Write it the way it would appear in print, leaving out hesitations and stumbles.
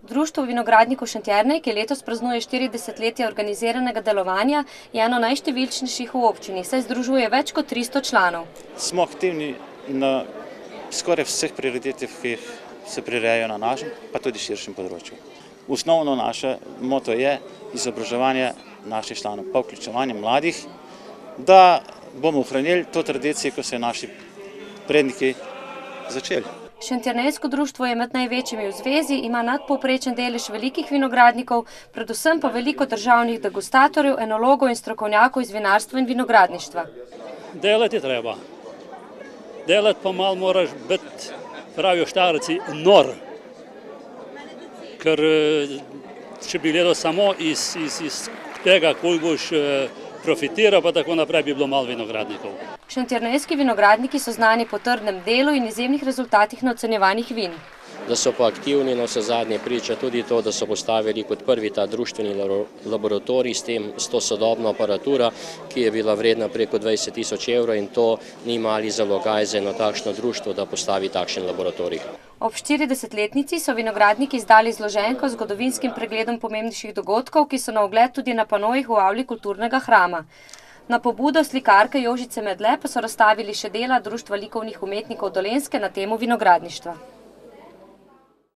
Društvo vinogradnikov Šentjernej, ki letos praznuje 40-letje organiziranega delovanja, je eno najštevilčnejših v občini, saj združuje več kot 300 članov. Smo aktivni na skoraj vseh prioritetih, ki se prirejajo na našem, pa tudi širšem področju. Osnovno naše moto je izobraževanje naših članov, pa vključevanje mladih, da bomo ohranili to tradicijo, ko so naši predniki začeli. Šentjernejsko društvo je med največjimi v zvezi, ima nadpovprečen delež velikih vinogradnikov, predvsem pa veliko državnih degustatorjev, enologov in strokovnjakov iz vinarstva in vinogradništva. Delati treba. Delati pa malo moraš biti, pravijo Štajerci, nor. Ker če bi gledal samo iz tega, koliko boš profitiral, pa tako naprej, bi bilo malo vinogradnikov. Šentjernejski vinogradniki so znani po trdnem delu in izjemnih rezultatih na ocenjevanjih vin. Da so pa aktivni, na vse zadnje priča tudi to, da so postavili kot prvi ta društveni laboratorij s to sodobno aparaturo, ki je bila vredna preko 20 tisoč evrov in to ni mali zalogaj za eno takšno društvo, da postavi takšen laboratorij. Ob 40-letnici so vinogradniki izdali zloženko z zgodovinskim pregledom pomembnejših dogodkov, ki so na ogled tudi na panojih v avli kulturnega hrama. Na pobudo slikarke Jožice Medle pa so razstavili še dela Društva likovnih umetnikov Dolenjske na temo vinogradništva.